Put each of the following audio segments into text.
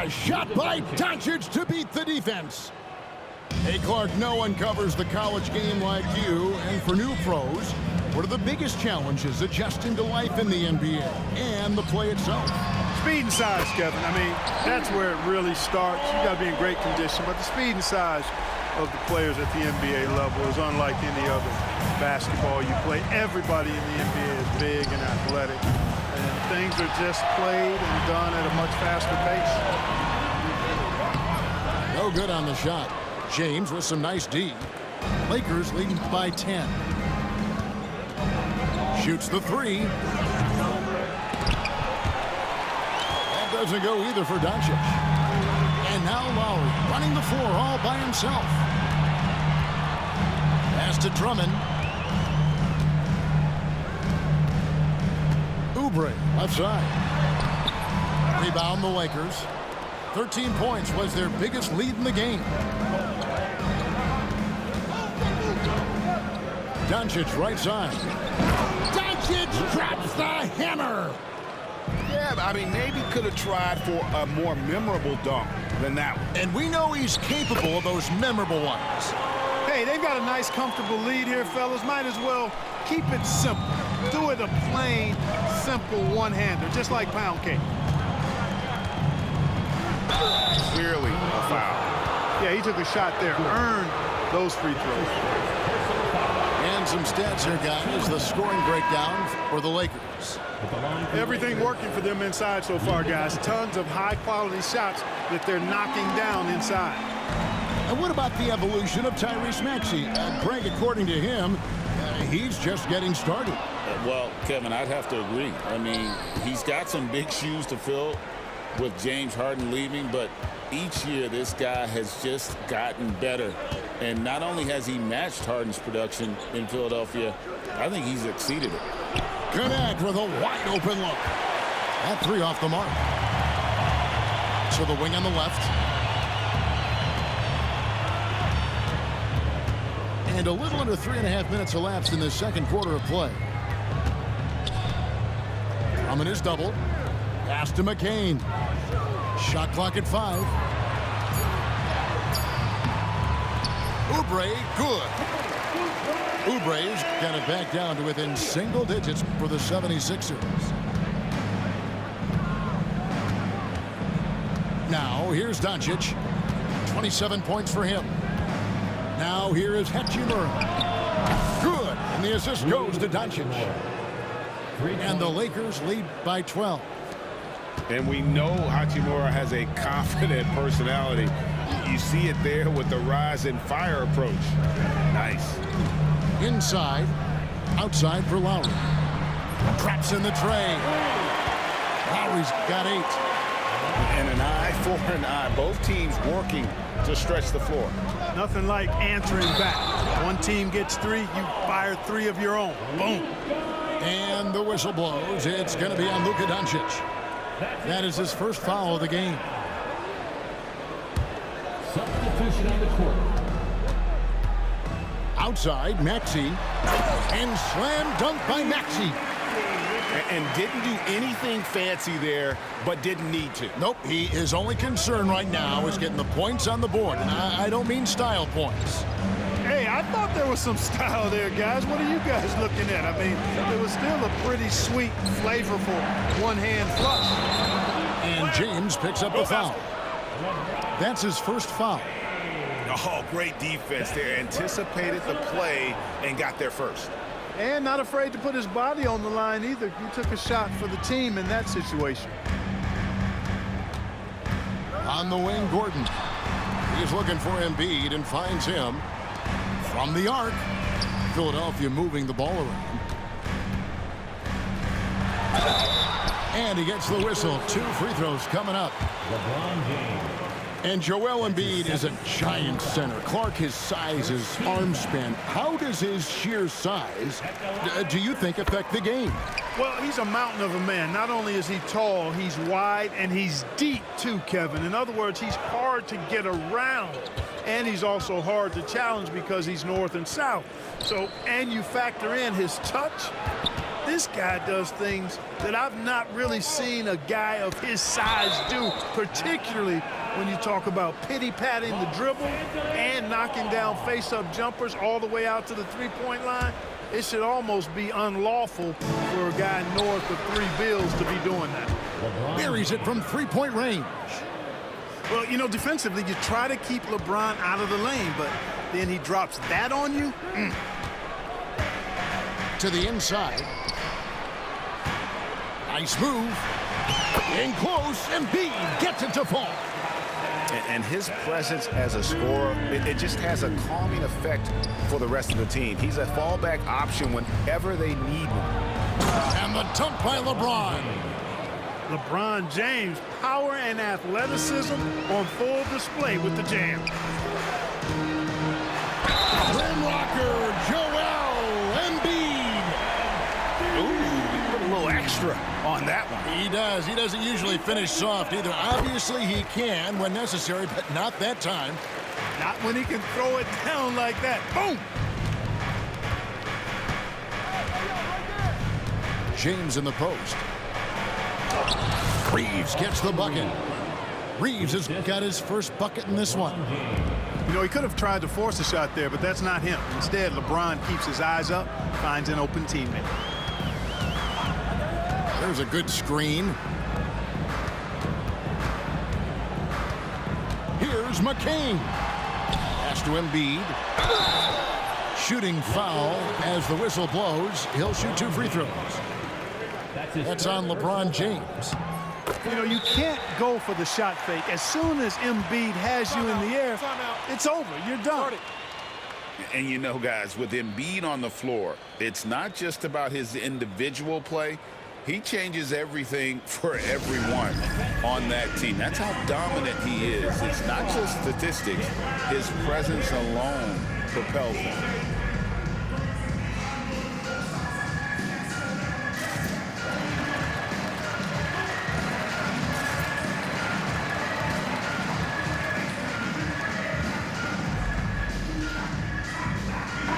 A shot by Doncic to beat the defense. Hey, Clark, no one covers the college game like you. And for new pros, what are the biggest challenges adjusting to life in the NBA and the play itself? Speed and size, Kevin. I mean, that's where it really starts. You got to be in great condition. But the speed and size of the players at the NBA level is unlike any other basketball you play. Everybody in the NBA is big and athletic. And things are just played and done at a much faster pace. No good on the shot. James with some nice D. Lakers leading by 10. Shoots the three. That doesn't go either for Doncic. And now Lowry running the floor all by himself. Pass to Drummond. Oubre left side. Rebound the Lakers. 13 points was their biggest lead in the game. Doncic right side. Doncic drops the hammer. Yeah, I mean, maybe could have tried for a more memorable dunk than that one. And we know he's capable of those memorable ones. Hey, they've got a nice, comfortable lead here, fellas. Might as well keep it simple. Do it a plain, simple one-hander, just like pound cake. Clearly a foul. Yeah, he took a shot there, earned those free throws. And some stats here, guys. The scoring breakdown for the Lakers. Everything working for them inside so far, guys. Tons of high-quality shots that they're knocking down inside. And what about the evolution of Tyrese Maxey? Greg, according to him, he's just getting started. Well, Kevin, I'd have to agree. I mean, he's got some big shoes to fill with James Harden leaving, but each year this guy has just gotten better. And not only has he matched Harden's production in Philadelphia, I think he's exceeded it. Connect with a wide open look. That three off the mark. So the wing on the left. And a little under 3.5 minutes elapsed in the second quarter of play. Drummond is doubled. Pass to McCain. Shot clock at 5. Oubre, good. Oubre's got it back down to within single digits for the 76ers. Now, here's Doncic. 27 points for him. Now, here is Hachimura. Good. And the assist goes to Doncic. And the Lakers lead by 12. And we know Hachimura has a confident personality. You see it there with the rise and fire approach. Nice. Inside, outside for Lowry. Traps in the tray. Lowry's got 8. And an eye for an eye. Both teams working to stretch the floor. Nothing like answering back. One team gets 3, you fire 3 of your own. Boom. And the whistle blows. It's going to be on Luka Doncic. That is his first foul of the game. Substitution on the court. Outside, Maxey. And slam dunk by Maxey. And didn't do anything fancy there, but didn't need to. Nope, his only concern right now is getting the points on the board. And I don't mean style points. Hey, I thought there was some style there, guys. What are you guys looking at? I mean, it was still a pretty sweet, flavorful one-hand flush. And James picks up the foul. That's his first foul. Oh, great defense there. Anticipated the play and got there first. And not afraid to put his body on the line either. He took a shot for the team in that situation. On the wing, Gordon. He's looking for Embiid and finds him from the arc. Philadelphia moving the ball around. And he gets the whistle. 2 free throws coming up. LeBron James. And Joel Embiid is a giant center. Clark, his size, his arm span. How does his sheer size, do you think, affect the game? Well, he's a mountain of a man. Not only is he tall, he's wide, and he's deep too, Kevin. In other words, he's hard to get around. And he's also hard to challenge because he's north and south. So, and you factor in his touch. This guy does things that I've not really seen a guy of his size do, particularly when you talk about pity-patting the dribble and knocking down face-up jumpers all the way out to the three-point line. It should almost be unlawful for a guy north of 3 bills to be doing that. Buries it from three-point range. Well, you know, defensively, you try to keep LeBron out of the lane, but then he drops that on you. To the inside. Nice move. In close, Embiid gets it to fall. And his presence as a scorer, it just has a calming effect for the rest of the team. He's a fallback option whenever they need one. And the dunk by LeBron. LeBron James, power and athleticism on full display with the jam. Rim rocker, Joel Embiid. Ooh, put a little extra on that one. He does. He doesn't usually finish soft either. Obviously, he can when necessary, but not that time. Not when he can throw it down like that. Boom! James in the post. Reeves gets the bucket. Reeves has got his first bucket in this one. You know, he could have tried to force a shot there, but that's not him. Instead, LeBron keeps his eyes up, finds an open teammate. There's a good screen. Here's McCain. Pass to Embiid. Shooting foul as the whistle blows. He'll shoot 2 free throws. That's on LeBron James. You know, you can't go for the shot fake. As soon as Embiid has you in the air, it's over. You're done. And you know, guys, with Embiid on the floor, it's not just about his individual play. He changes everything for everyone on that team. That's how dominant he is. It's not just statistics. His presence alone propels him.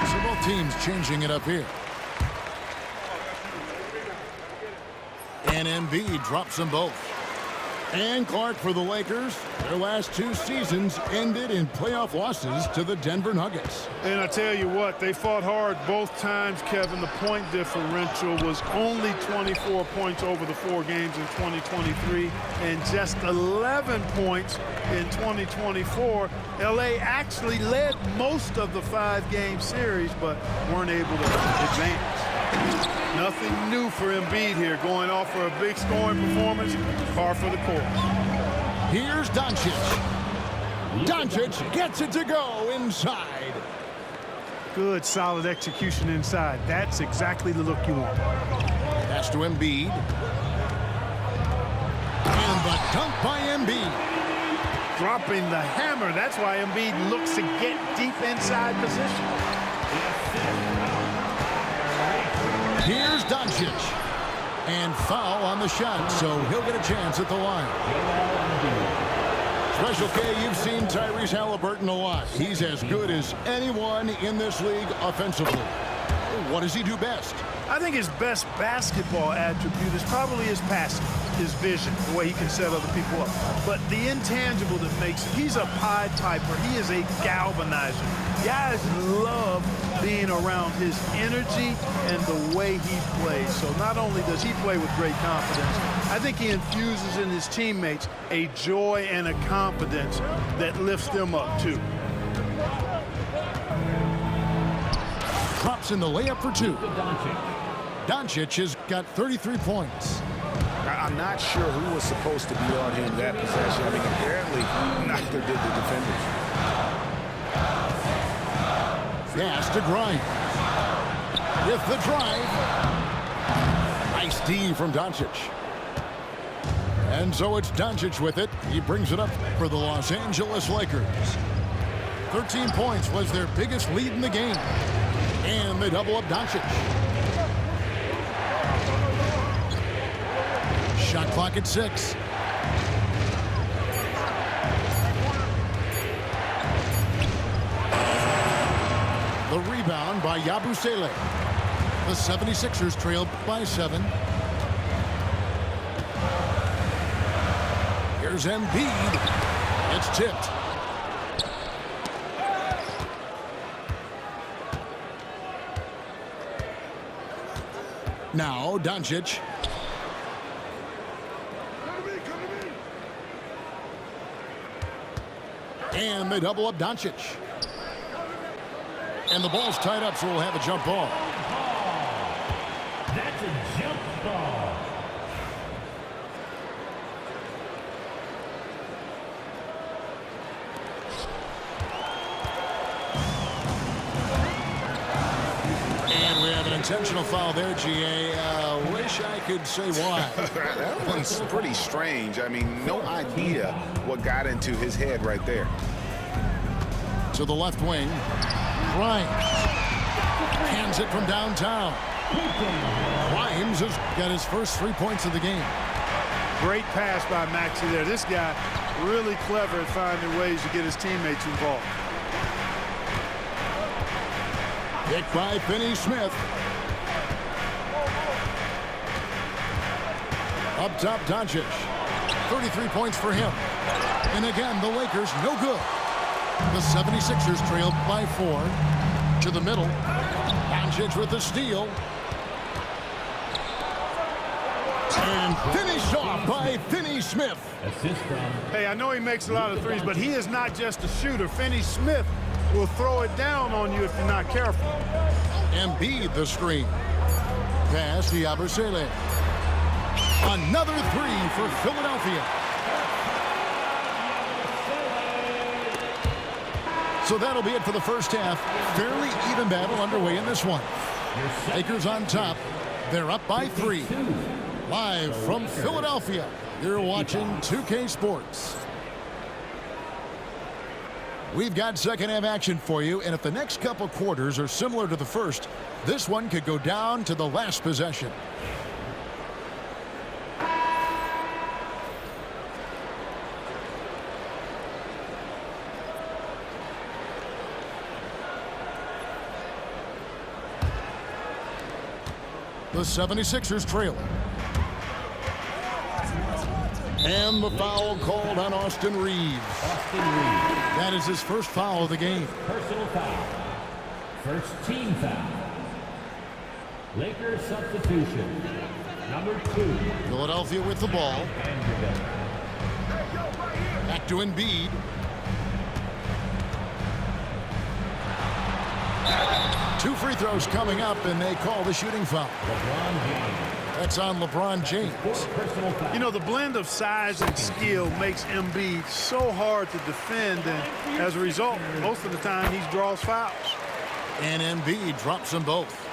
So both teams changing it up here. And Embiid drops them both. And Clark for the Lakers. Their last 2 seasons ended in playoff losses to the Denver Nuggets. And I tell you what, they fought hard both times, Kevin. The point differential was only 24 points over the 4 games in 2023 and just 11 points in 2024. LA actually led most of the 5-game series, but weren't able to advance. Nothing new for Embiid here, going off for a big scoring performance, par for the course. Here's Doncic. Doncic gets it to go inside. Good, solid execution inside. That's exactly the look you want. Pass to Embiid. And the dunk by Embiid. Dropping the hammer. That's why Embiid looks to get deep inside position. Here's Doncic. And foul on the shot, so he'll get a chance at the line. Special K, you've seen Tyrese Halliburton a lot. He's as good as anyone in this league offensively. What does he do best? I think his best basketball attribute is probably his passing, his vision, the way he can set other people up. But the intangible that makes him, he's a Pied Piper. He is a galvanizer. Guys love being around his energy and the way he plays. So not only does he play with great confidence, I think he infuses in his teammates a joy and a confidence that lifts them up too. Drops in the layup for 2. Doncic has got 33 points. I'm not sure who was supposed to be on him that possession. I mean, apparently neither did the defenders. Pass to Grimes. With the drive. Nice D from Doncic. And so it's Doncic with it. He brings it up for the Los Angeles Lakers. 13 points was their biggest lead in the game. And they double up Doncic. Shot clock at 6. The rebound by Yabusele. The 76ers trail by 7. Here's Embiid. It's tipped. Now Doncic. And they double up Doncic. And the ball's tied up, so we'll have a jump ball. That's a jump ball. And we have an intentional foul there, GA. Wish I could say why. That one's pretty strange. I mean, no idea what got into his head right there. To the left wing. Grimes. Hands it from downtown. Grimes has got his first 3 points of the game. Great pass by Maxey there. This guy really clever at finding ways to get his teammates involved. Hit by Finney-Smith. Up top, Doncic. 33 points for him. And again, the Lakers no good. The 76ers trailed by 4. To the middle. Doncic with the steal. And finished off by Finney-Smith. Assist from Hey, I know he makes a lot of threes, but he is not just a shooter. Finney-Smith will throw it down on you if you're not careful. Embiid the screen. Pass to Yabusele. Another 3 for Philadelphia. So that'll be it for the first half. Fairly even battle underway in this one. Lakers on top. They're up by 3. Live from Philadelphia, you're watching 2K Sports. We've got second half action for you, and if the next couple quarters are similar to the first, this one could go down to the last possession. The 76ers trailing. And the foul called on Austin Reeves. Austin Reeves. That is his first foul of the game. Personal foul. First team foul. Lakers substitution. Number 2. Philadelphia with the ball. Vanderbilt. Back to Embiid. Two free throws coming up, and they call the shooting foul. LeBron James. That's on LeBron James. Personal foul. You know, the blend of size and skill makes Embiid so hard to defend, and as a result, most of the time he draws fouls. And Embiid drops them both.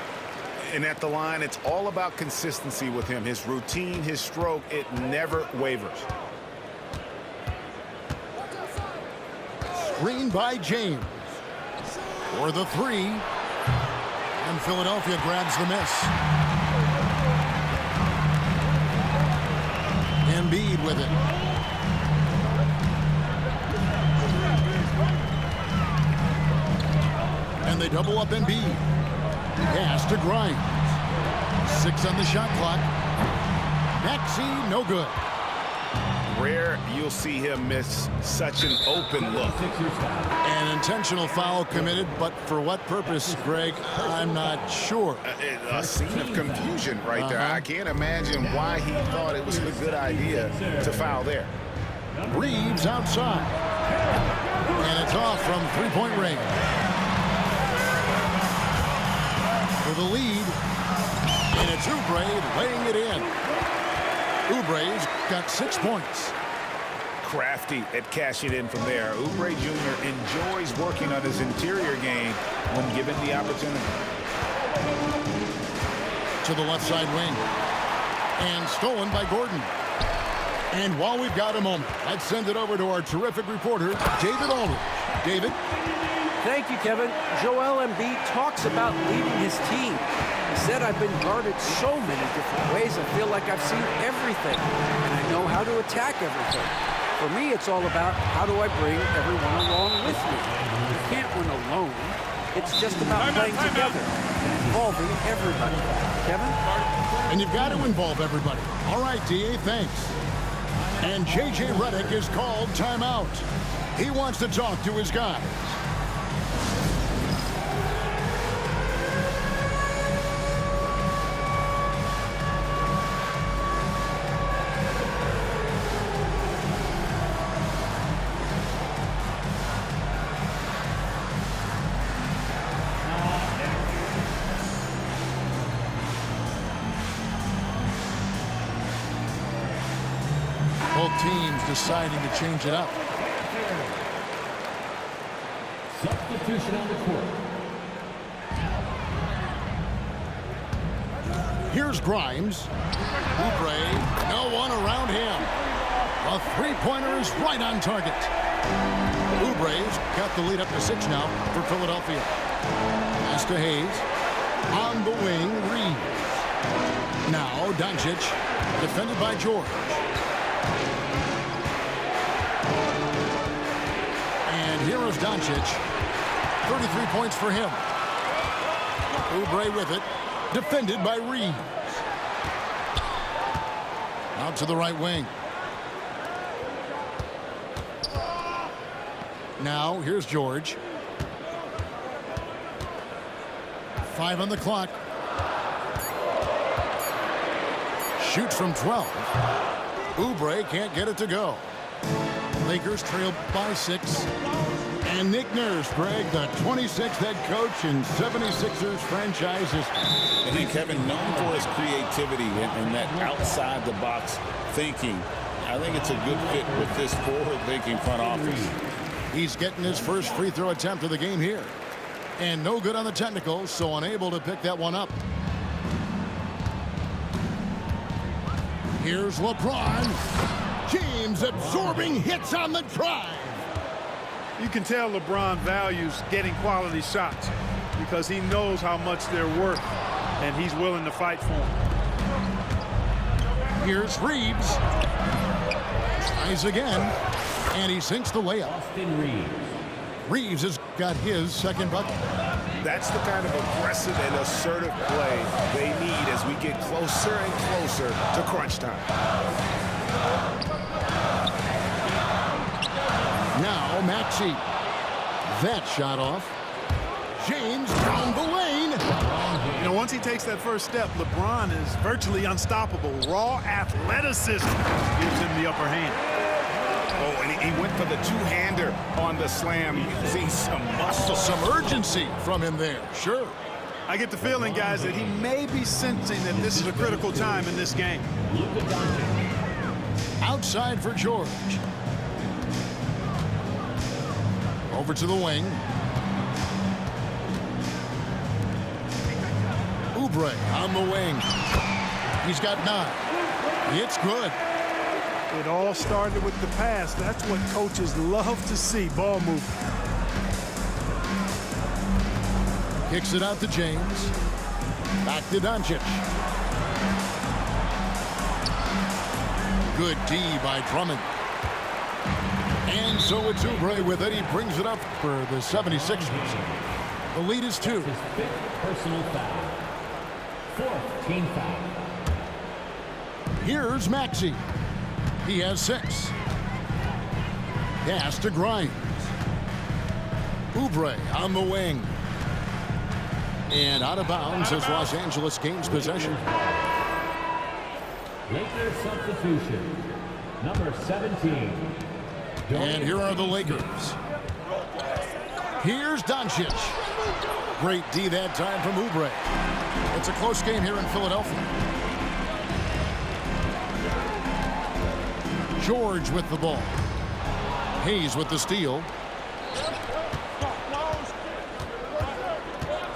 And at the line, it's all about consistency with him. His routine, his stroke, it never wavers. Screen by James. For the 3. And Philadelphia grabs the miss. Embiid with it. And they double up Embiid. Pass to Grimes. 6 on the shot clock. Maxey, no good. Rare you'll see him miss such an open look. An intentional foul committed, but for what purpose, Greg, I'm not sure. A scene of confusion right there. I can't imagine why he thought it was a good idea to foul there. Reeves outside. And it's off from three-point range. For the lead. And it's Oubre laying it in. Oubre's got 6 points. Crafty at cashing in from there. Oubre Jr. enjoys working on his interior game when given the opportunity. To the left side wing. And stolen by Gordon. And while we've got a moment, let's send it over to our terrific reporter, David Aldridge. David? Thank you, Kevin. Joel Embiid talks about leading his team. He said, I've been guarded so many different ways, I feel like I've seen everything, and I know how to attack everything. For me, it's all about how do I bring everyone along with me. You can't win alone. It's just about playing together and involving everybody. Kevin? And you've got to involve everybody. All right, D.A., thanks. And J.J. Redick is called timeout. He wants to talk to his guys. Both teams deciding to change it up. Substitution on the court. Here's Grimes. Oubre, no one around him. A three-pointer is right on target. Oubre's got the lead up to 6 now for Philadelphia. Pass to Hayes. On the wing, Reeves. Now Doncic, defended by George. And here is Doncic. 33 points for him. Oubre with it. Defended by Reeves. Out to the right wing. Now, here's George. 5 on the clock. Shoots from 12. Oubre can't get it to go. Lakers trail by 6. And Nick Nurse, Greg, the 26th head coach in 76ers franchise history. And then Kevin, known for his creativity and that outside-the-box thinking, I think it's a good fit with this forward-thinking front office. He's getting his first free throw attempt of the game here. And no good on the technicals, so unable to pick that one up. Here's LeBron. James absorbing hits on the drive. You can tell LeBron values getting quality shots because he knows how much they're worth, and he's willing to fight for them. Here's Reeves. Tries again, and he sinks the layup. Austin Reeves. Reeves has got his second bucket. That's the kind of aggressive and assertive play they need as we get closer and closer to crunch time. Now Maxey. That shot off. James down the lane. You know, once he takes that first step, LeBron is virtually unstoppable. Raw athleticism gives him the upper hand. Oh, and he went for the two-hander on the slam. You can see some muscle. Some urgency from him there. Sure. I get the feeling, guys, that he may be sensing that this is a critical time in this game. Outside for George. Over to the wing. Oubre on the wing. He's got 9. It's good. It all started with the pass. That's what coaches love to see, ball movement. Kicks it out to James. Back to Doncic. Good D by Drummond. And so it's Oubre with it. He brings it up for the 76ers. The lead is 2. His 5th personal foul. 4th team foul. Here's Maxey. He has 6. Pass to Grimes. Oubre on the wing. And out of bounds as Los Angeles gains possession. Lakers substitution. Number 17. And here are the Lakers. Here's Doncic. Great D that time from Oubre. It's a close game here in Philadelphia. George with the ball. Hayes with the steal.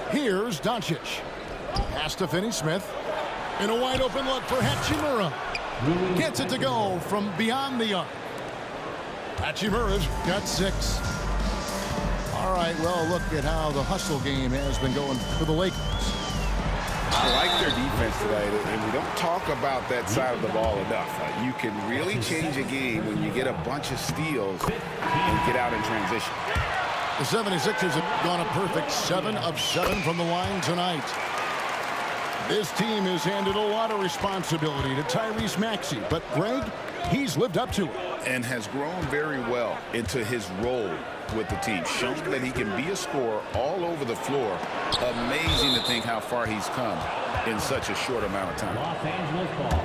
Here's Doncic. Pass to Finney-Smith. And a wide open look for Hachimura. Gets it to go from beyond the arc. Hachimura's got 6. All right, well, look at how the hustle game has been going for the Lakers. I like their defense tonight, and we don't talk about that side of the ball enough. You can really change a game when you get a bunch of steals and get out in transition. The 76ers have gone a perfect 7 of 7 from the line tonight. This team has handed a lot of responsibility to Tyrese Maxey, but Greg, he's lived up to it. And has grown very well into his role with the team, shown that he can be a scorer all over the floor. Amazing to think how far he's come in such a short amount of time. Los Angeles ball.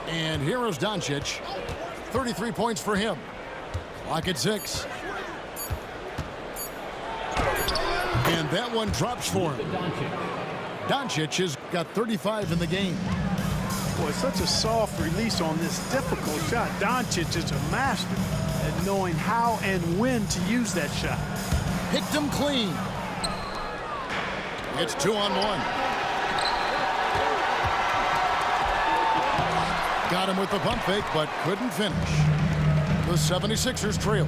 And here is Doncic. 33 points for him. Clock at 6. And that one drops for him. Doncic has got 35 in the game. Boy, such a soft release on this difficult shot. Doncic is a master at knowing how and when to use that shot. Picked him clean. It's 2-on-1. Got him with the pump fake, but couldn't finish. The 76ers trail.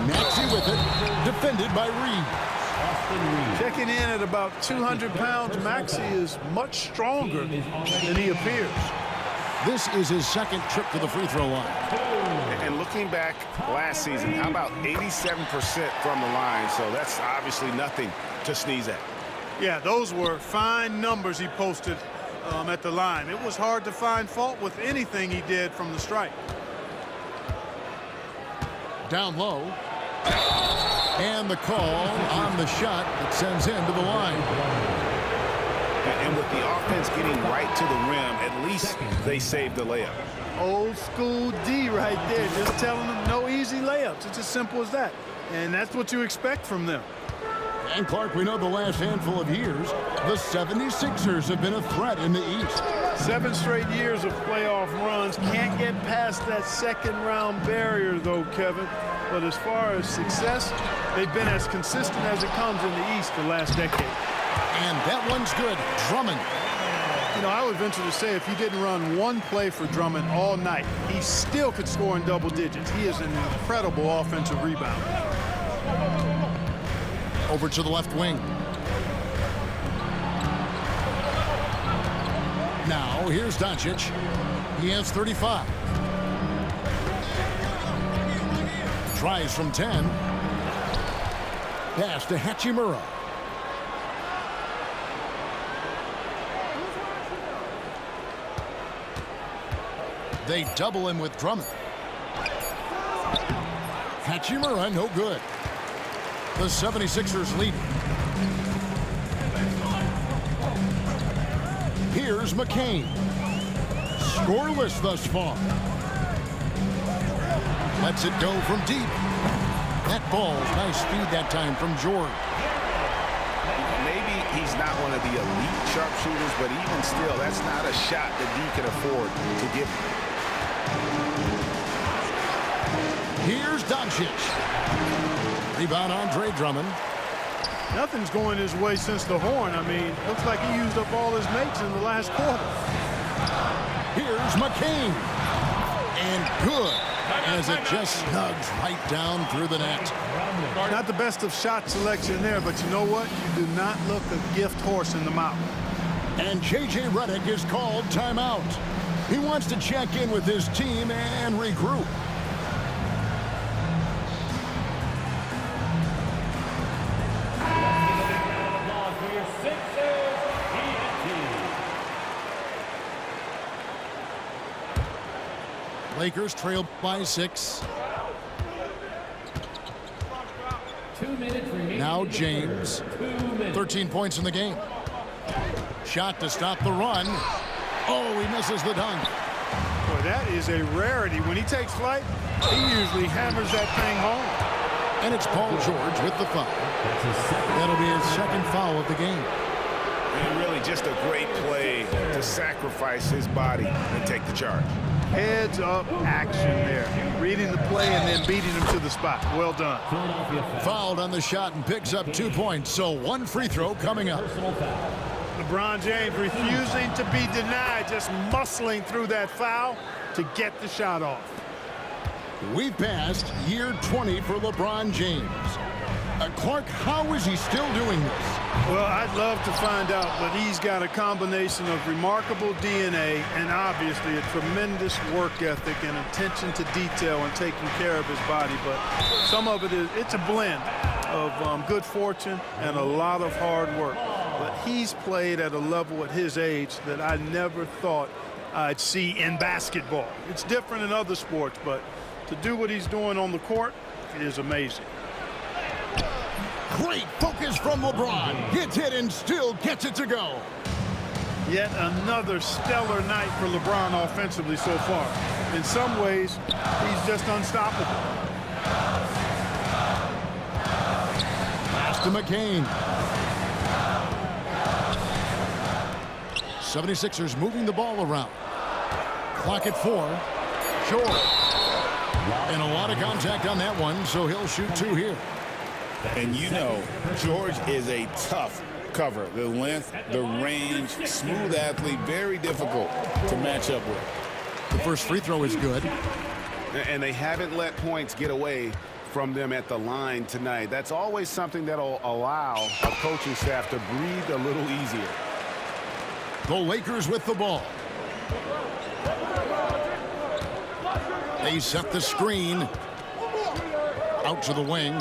Maxey with it, defended by Reed. Checking in at about 200 pounds, Maxey is much stronger than he appears. This is his second trip to the free throw line. And looking back last season, how about 87% from the line? So that's obviously nothing to sneeze at. Yeah, those were fine numbers he posted at the line. It was hard to find fault with anything he did from the stripe. Down low. And the call on the shot that sends him to the line. And with the offense getting right to the rim, at least they saved the layup. Old school D right there, just telling them no easy layups. It's as simple as that. And that's what you expect from them. And Clark, we know the last handful of years, the 76ers have been a threat in the East. 7 straight years of playoff runs. Can't get past that second round barrier though, Kevin. But as far as success, they've been as consistent as it comes in the East the last decade. And that one's good. Drummond. You know, I would venture to say if you didn't run one play for Drummond all night, he still could score in double digits. He is an incredible offensive rebounder. Over to the left wing. Now, here's Doncic. He has 35. Tries from 10. Pass to Hachimura. They double him with Drummond. Hachimura, no good. The 76ers lead. Here's McCain. Scoreless thus far. Lets it go from deep. That ball's nice speed that time from George. Maybe he's not one of the elite sharpshooters, but even still, that's not a shot that D can afford to give him. Here's Doncic. Rebound Andre Drummond. Nothing's going his way since the horn. I mean, looks like he used up all his mates in the last quarter. Here's McCain. And good, as it just snugs right down through the net. Not the best of shot selection there, but you know what? You do not look a gift horse in the mouth. And J.J. Redick is called timeout. He wants to check in with his team and regroup. Lakers trail by 6. 2 minutes remaining. Now James. 13 points in the game. Shot to stop the run. Oh, he misses the dunk. Boy, that is a rarity. When he takes flight, he usually hammers that thing home. And it's Paul George with the foul. That'll be his second foul of the game. And really just a great play to sacrifice his body and take the charge. Heads up action there. Reading the play and then beating him to the spot. Well done. Fouled on the shot and picks up 2 points. So one free throw coming up. LeBron James refusing to be denied, just muscling through that foul to get the shot off. We've passed year 20 for LeBron James. Clark, how is he still doing this? Well, I'd love to find out, but he's got a combination of remarkable DNA and obviously a tremendous work ethic and attention to detail and taking care of his body. But some of it's a blend of good fortune and a lot of hard work. But he's played at a level at his age that I never thought I'd see in basketball. It's different in other sports, but to do what he's doing on the court is amazing. Great focus from LeBron. Gets it and still gets it to go. Yet another stellar night for LeBron offensively so far. In some ways, he's just unstoppable. Pass to McCain. 76ers moving the ball around. Clock at 4. George. And a lot of contact on that one, so he'll shoot 2 here. And you know, George is a tough cover. The length, the range, smooth athlete, very difficult to match up with. The first free throw is good. And they haven't let points get away from them at the line tonight. That's always something that'll allow a coaching staff to breathe a little easier. The Lakers with the ball. They set the screen. Out to the wing.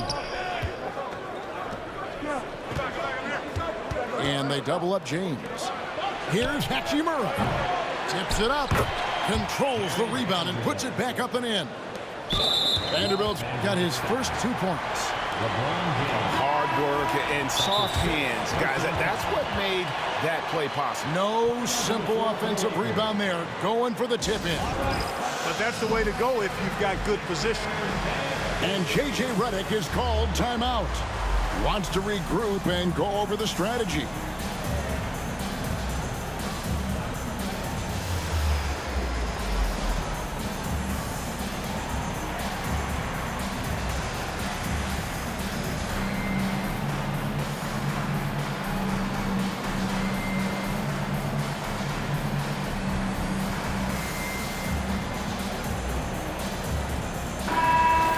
And they double up James. Here's Hachimura. Tips it up. Controls the rebound and puts it back up and in. Vanderbilt's got his first 2 points. Hard work and soft hands, guys. That's what made that play possible. No simple offensive rebound there. Going for the tip-in. But that's the way to go if you've got good position. And J.J. Redick is called timeout. Wants to regroup and go over the strategy.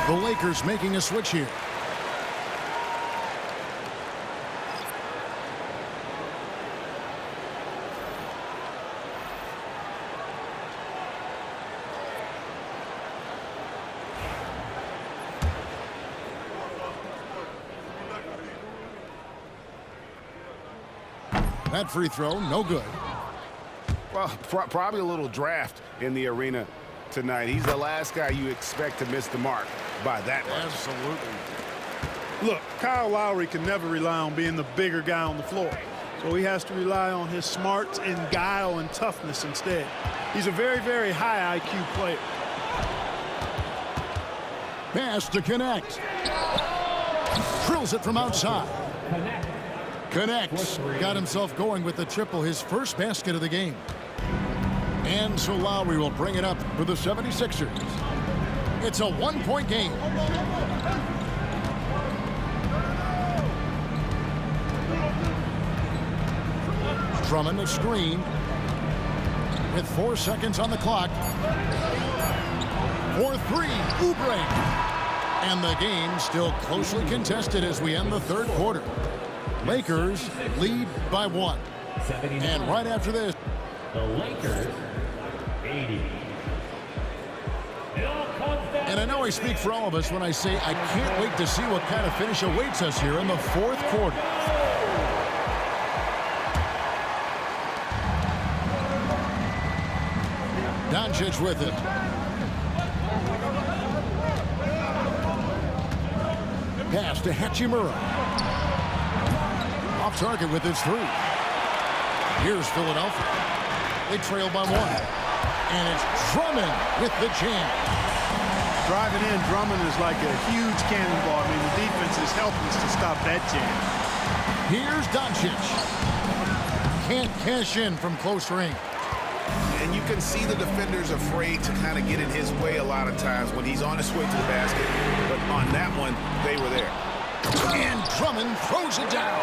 The Lakers making a switch here. That free throw, no good. Well, probably a little draft in the arena tonight. He's the last guy you expect to miss the mark by that much. Absolutely. Look, Kyle Lowry can never rely on being the bigger guy on the floor. So he has to rely on his smarts and guile and toughness instead. He's a very, very high IQ player. Pass to connect. Drills it from outside. Connects. Got himself going with the triple, his first basket of the game. And so Lowry will bring it up for the 76ers. It's a 1-point game. Drummond a screen with 4 seconds on the clock. For 3, Oubre. And the game still closely contested as we end the third quarter. Lakers lead by 1. And right after this, the Lakers 80. and I know I speak for all of us when I say I can't wait to see what kind of finish awaits us here in the fourth quarter. Doncic with it. Pass to Hachimura. Off target with his 3. Here's Philadelphia. They trail by 1. And it's Drummond with the jam. Driving in, Drummond is like a huge cannonball. I mean, the defense is helpless to stop that jam. Here's Doncic. Can't cash in from close range. And you can see the defenders afraid to kind of get in his way a lot of times when he's on his way to the basket. But on that one, they were there. And Drummond throws it down.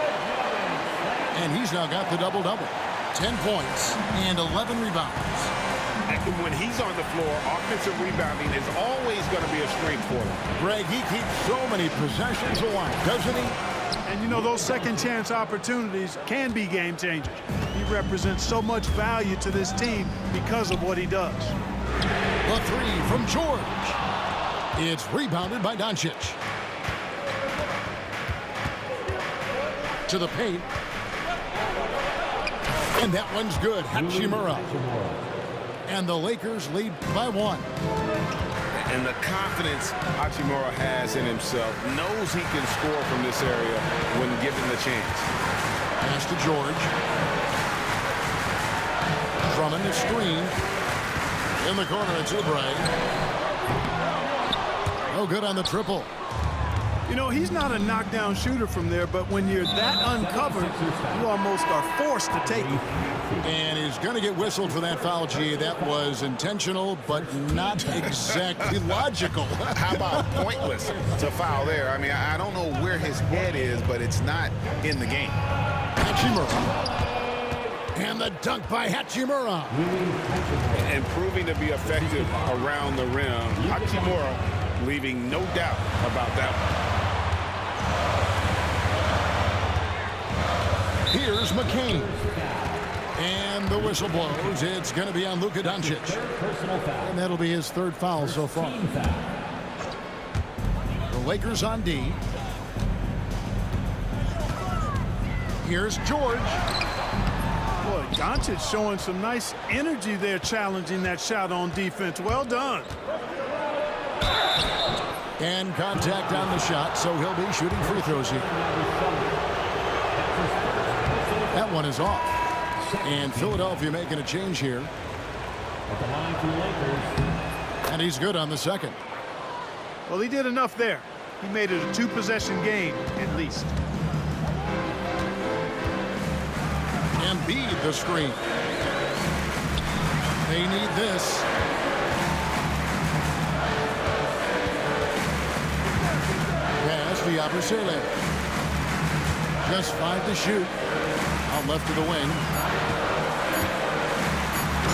And he's now got the double-double. 10 points and 11 rebounds. And when he's on the floor, offensive rebounding is always going to be a strength for him. Greg, he keeps so many possessions alive, doesn't he? And, you know, those second-chance opportunities can be game changers. He represents so much value to this team because of what he does. The three from George. It's rebounded by Doncic. To the paint. And that one's good. Hachimura. And the Lakers lead by 1. And the confidence Hachimura has in himself, knows he can score from this area when given the chance. Pass to George. Drummond the screen. In the corner, it's Oubre. No good on the triple. You know, he's not a knockdown shooter from there, but when you're that uncovered, you almost are forced to take it. And he's going to get whistled for that foul, G. That was intentional, but not exactly logical. How about pointless to foul there? I mean, I don't know where his head is, but it's not in the game. Hachimura. And the dunk by Hachimura. And proving to be effective around the rim. Hachimura leaving no doubt about that one. Here's McCain. And the whistle blows. It's going to be on Luka Doncic. And that'll be his 3rd foul so far. The Lakers on D. Here's George. Boy, Doncic showing some nice energy there, challenging that shot on defense. Well done. And contact on the shot, so he'll be shooting free throws here. That one is off. And Philadelphia making a change here. And he's good on the second. Well, he did enough there. He made it a 2-possession game, at least. Embiid the screen. They need this. Pass to Yabusele. Just 5 to shoot. Out left to the wing.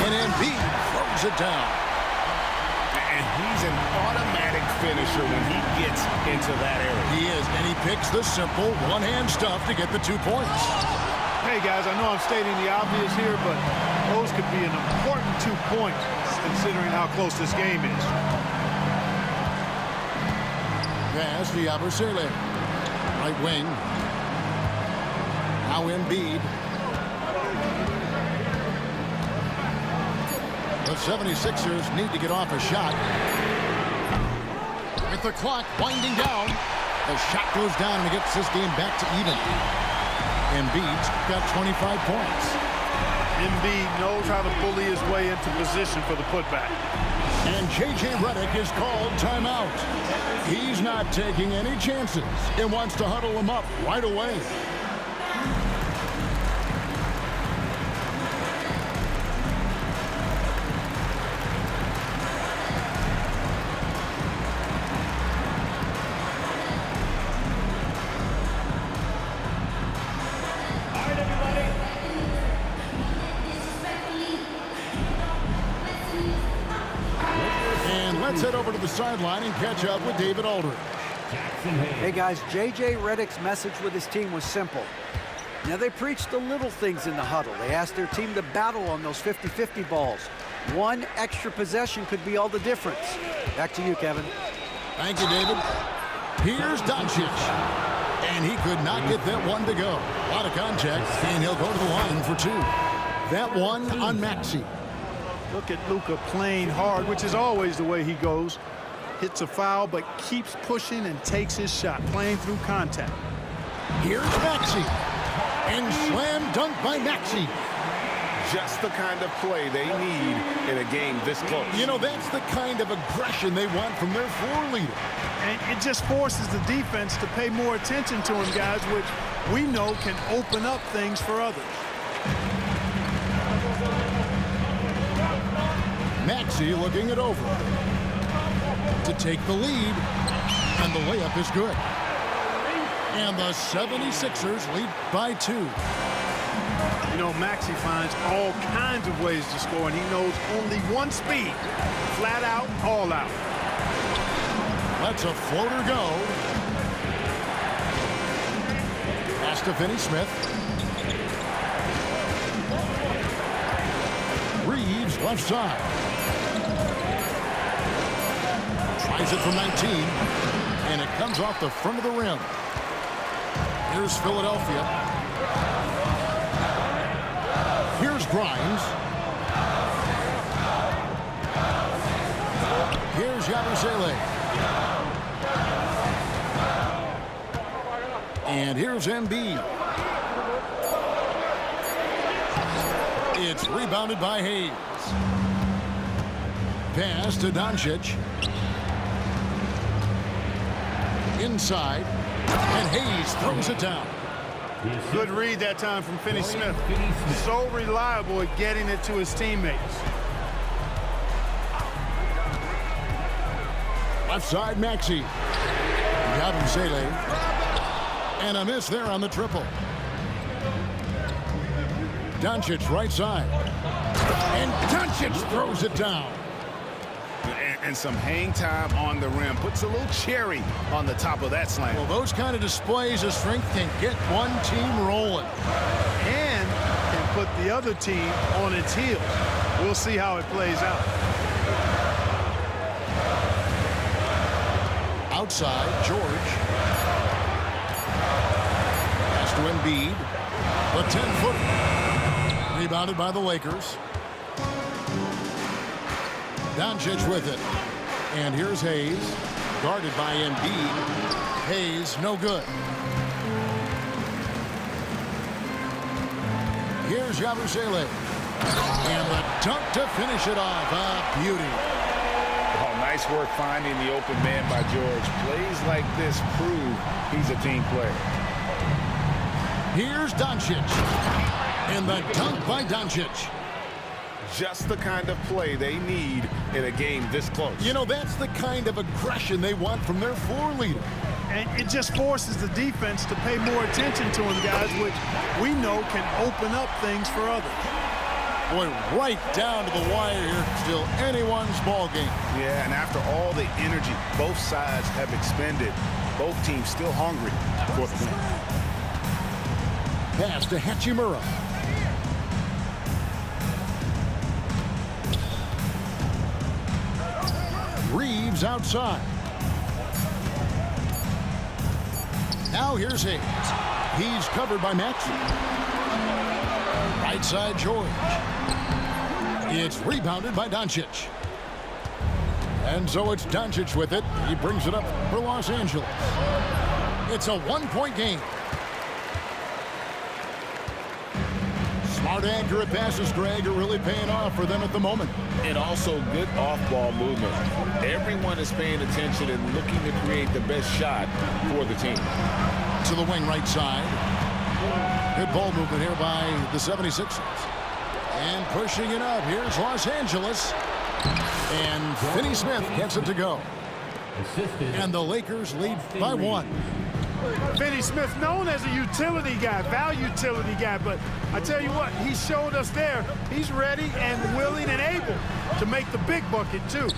And Embiid throws it down. And he's an automatic finisher when he gets into that area. He is, and he picks the simple one-hand stuff to get the 2 points. Hey, guys, I know I'm stating the obvious here, but those could be an important 2 points considering how close this game is. Pass to Yabusele. Right wing. Now Embiid. The 76ers need to get off a shot. With the clock winding down, the shot goes down and it gets this game back to even. Embiid's got 25 points. Embiid knows how to bully his way into position for the putback. And J.J. Redick is called timeout. He's not taking any chances and wants to huddle him up right away. Let's head over to the sideline and catch up with David Aldridge. Hey guys, J.J. Redick's message with his team was simple. Now they preached the little things in the huddle. They asked their team to battle on those 50-50 balls. 1 extra possession could be all the difference. Back to you, Kevin. Thank you, David. Here's Doncic. And he could not get that one to go. A lot of contact, and he'll go to the line for 2. That one on Maxey. Look at Luka playing hard, which is always the way he goes. Hits a foul, but keeps pushing and takes his shot, playing through contact. Here's Maxey. And slam dunk by Maxey. Just the kind of play they need in a game this close. You know, that's the kind of aggression they want from their floor leader. And it just forces the defense to pay more attention to him, guys, which we know can open up things for others. Maxey looking it over to take the lead, and the layup is good. And the 76ers lead by 2. You know, Maxey finds all kinds of ways to score, and he knows only one speed. Flat out, all out. Let's a floater go. Pass to Finney-Smith. Reeves left side. Tries it from 19. And it comes off the front of the rim. Here's Philadelphia. Here's Grimes. Here's Yabusele. And here's Embiid. It's rebounded by Hayes. Pass to Doncic. Inside. And Hayes throws it down. Good read that time from Finney-Smith. So reliable at getting it to his teammates. Left side, Maxey. Yabusele. And a miss there on the triple. Doncic right side. And Doncic throws it down. And some hang time on the rim. Puts a little cherry on the top of that slam. Well, those kind of displays of strength can get one team rolling. And can put the other team on its heels. We'll see how it plays out. Outside, George. Pass to Embiid. The 10-footer. Rebounded by the Lakers. Doncic with it. And here's Hayes. Guarded by Embiid. Hayes, no good. Here's Yabusele. And the dunk to finish it off. A beauty. Oh, nice work finding the open man by George. Plays like this prove he's a team player. Here's Doncic. And the dunk by Doncic. Just the kind of play they need in a game this close. You know, that's the kind of aggression they want from their floor leader. And it just forces the defense to pay more attention to him, guys, which we know can open up things for others. Boy, right down to the wire here. Still anyone's ball game. Yeah, and after all the energy both sides have expended, both teams still hungry for the win. Pass to Hachimura. Reeves outside. Now here's Hayes. He's covered by Maxey. Right side, George. It's rebounded by Doncic. And so it's Doncic with it. He brings it up for Los Angeles. It's a one-point game. Smart, accurate passes, Greg, are really paying off for them at the moment. And also good off-ball movement. Everyone is paying attention and looking to create the best shot for the team. To the wing right side. Good ball movement here by the 76ers. And pushing it up. Here's Los Angeles. And Finney-Smith gets it to go. And the Lakers lead by 1. Finney-Smith, known as a utility guy, value utility guy, but I tell you what, he showed us there. He's ready and willing and able to make the big bucket, too.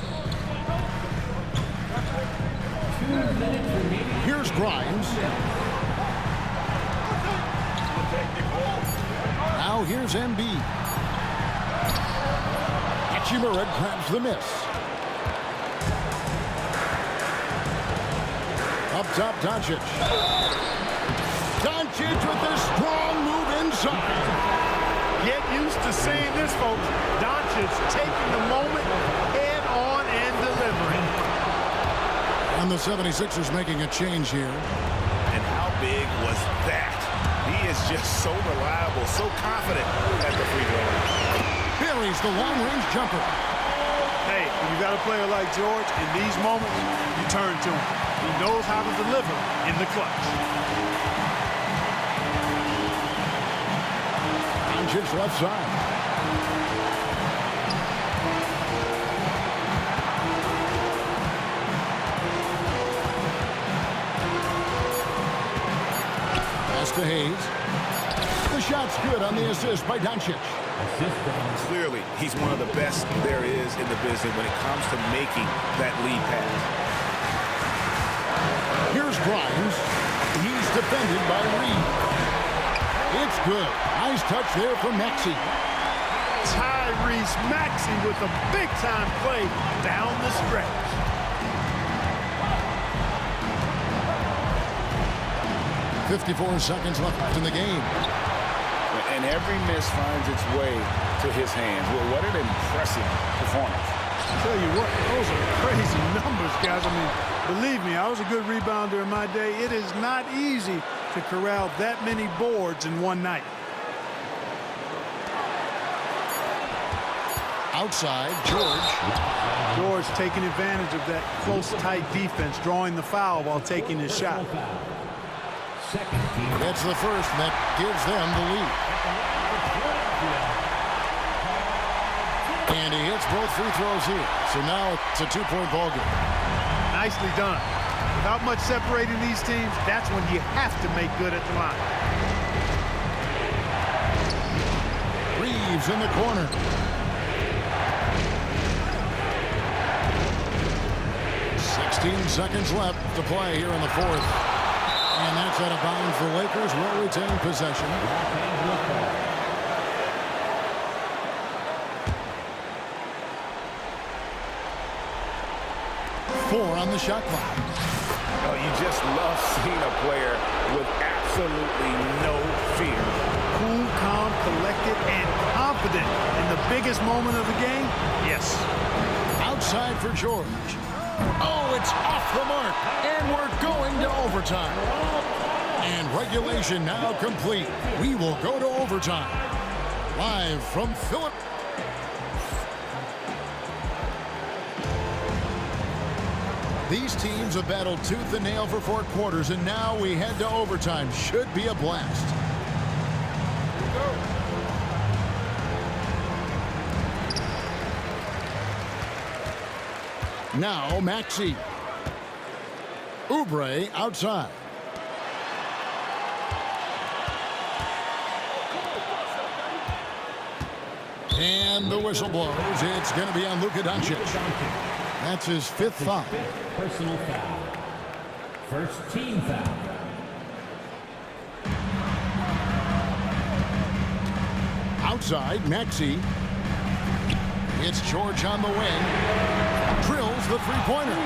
Here's Grimes. Now here's Embiid. Hachimura grabs the miss. Up top, Doncic. Doncic with a strong move inside. Get used to seeing this, folks. Doncic taking the moment head on and delivering. And the 76ers making a change here. And how big was that? He is just so reliable, so confident at the free throw line. Buries the long-range jumper. Hey, when you got a player like George, in these moments, you turn to him. He knows how to deliver in the clutch. Doncic left side. Pass to Hayes. The shot's good on the assist by Doncic. Clearly, he's one of the best there is in the business when it comes to making that lead pass. Here's Grimes. He's defended by Reed. It's good. Nice touch there from Maxey. Tyrese Maxey with a big-time play down the stretch. 54 seconds left in the game. And every miss finds its way to his hands. Well, what an impressive performance. I tell you what, those are crazy numbers, guys. I mean, believe me, I was a good rebounder in my day. It is not easy to corral that many boards in one night. Outside, George. George taking advantage of that close, tight defense, drawing the foul while taking his shot. That's the first, and that gives them the lead. And he hits both free throws here. So now it's a two-point ball game. Nicely done. Without much separating these teams, that's when you have to make good at the line. Reeves in the corner. Seconds left to play here in the fourth. And that's out of bounds. The Lakers will retain possession. Four on the shot clock. Oh, you just love seeing a player with absolutely no fear. Cool, calm, collected, and confident in the biggest moment of the game? Yes. Outside for George. Oh, it's off the mark, and we're going to overtime. And regulation now complete. We will go to overtime. Live from Philip. These teams have battled tooth and nail for 4 quarters, and now we head to overtime. Should be a blast. Now Maxey. Oubre outside. And the whistle blows. It's going to be on Luka Doncic. That's his 5th foul. Personal foul. First team foul. Outside, Maxey. It's George on the wing. Drills the three-pointer.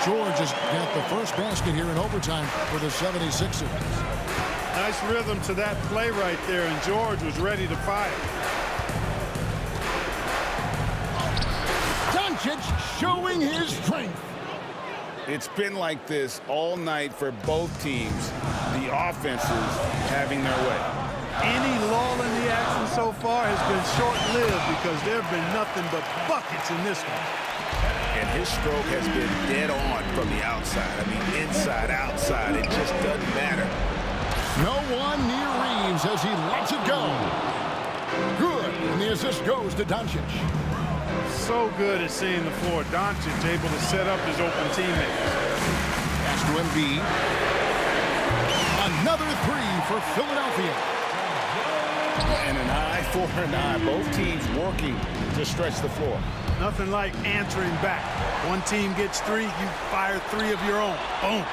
George has got the first basket here in overtime for the 76ers. Nice rhythm to that play right there, and George was ready to fire. Doncic showing his strength. It's been like this all night for both teams. The offenses having their way. Any lull in the action so far has been short-lived because there have been nothing but buckets in this one. And his stroke has been dead on from the outside. I mean, inside, outside, it just doesn't matter. No one near Reeves as he lets it go. Good, and the assist goes to Doncic. So good at seeing the floor. Doncic able to set up his open teammates. Pass to Embiid. Another 3 for Philadelphia. And an eye for an eye. Both teams working to stretch the floor. Nothing like answering back. One team gets 3, you fire 3 of your own. Boom.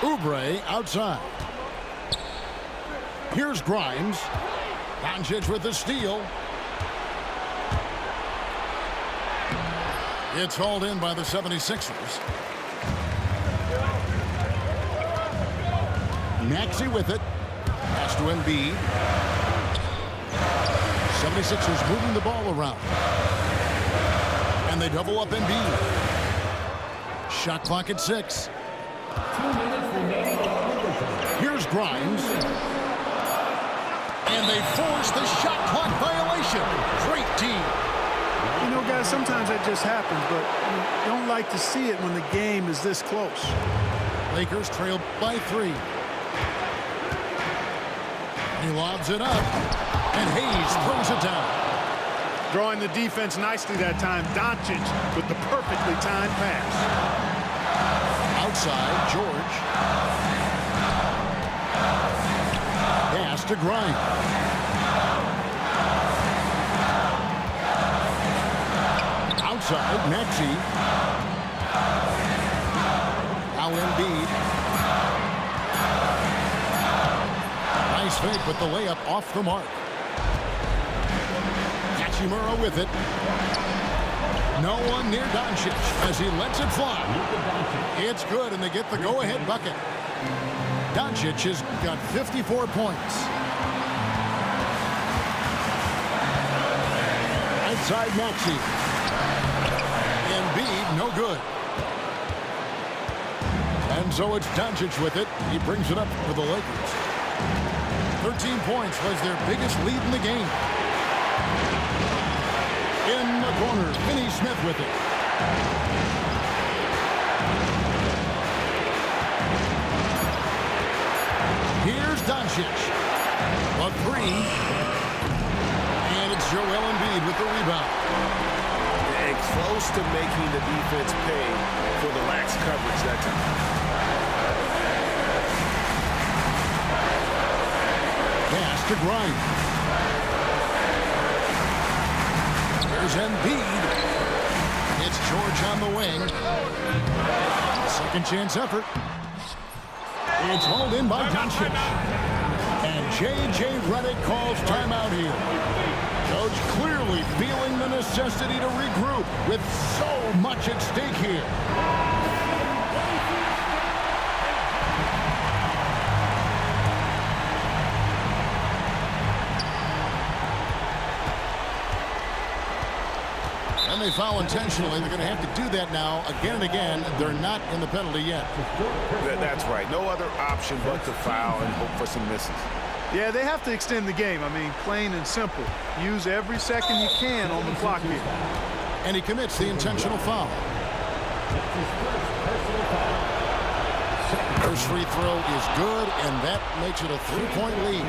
Oubre outside. Here's Grimes. Doncic with the steal. It's hauled in by the 76ers. Maxey with it. Pass to Embiid. 76ers moving the ball around. And they double up Embiid. Shot clock at 6. 2 minutes remaining in overtime. Here's Grimes. And they force the shot clock violation. Great team. You know, guys, sometimes that just happens, but you don't like to see it when the game is this close. Lakers trail by 3. He lobs it up, and Hayes throws it down. Drawing the defense nicely that time. Doncic with the perfectly timed pass. Outside, George. Pass to Grimes. Outside, Maxey. Now Embiid. fake, but the layup off the mark. Hachimura with it. No one near Doncic as he lets it fly. It's good, and they get the go-ahead bucket. Doncic has got 54 points. Outside Maxey. Embiid, no good. And so it's Doncic with it. He brings it up for the Lakers. 13 points was their biggest lead in the game. In the corner, Finney Smith with it. Here's Doncic. A three. And it's Joel Embiid with the rebound. And close to making the defense pay for the lax coverage that time. Pass to Grimes. There's Embiid. It's George on the wing. Second chance effort. It's hauled in by Doncic. And J.J. Redick calls timeout here. Coach clearly feeling the necessity to regroup with so much at stake here. And they foul intentionally. They're going to have to do that now again and again. They're not in the penalty yet. That's right. No other option but to foul and hope for some misses. Yeah, they have to extend the game. I mean, plain and simple. Use every second you can on the clock here. And he commits the intentional foul. First free throw is good, and that makes it a 3-point lead.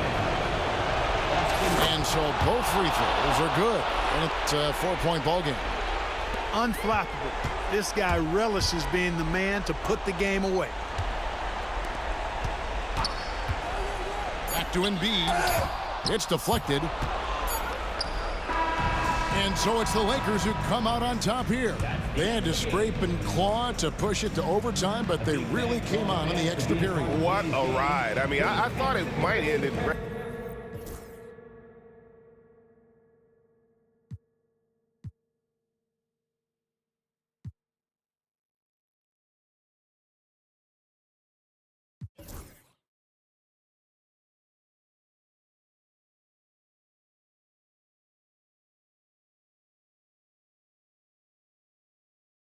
And so both free throws are good. And it's a 4-point ball game. Unflappable. This guy relishes being the man to put the game away. Back to Embiid. It's deflected. And so it's the Lakers who come out on top here. They had to scrape and claw to push it to overtime, but they really came on in the extra period. What a ride. I mean, I thought it might end in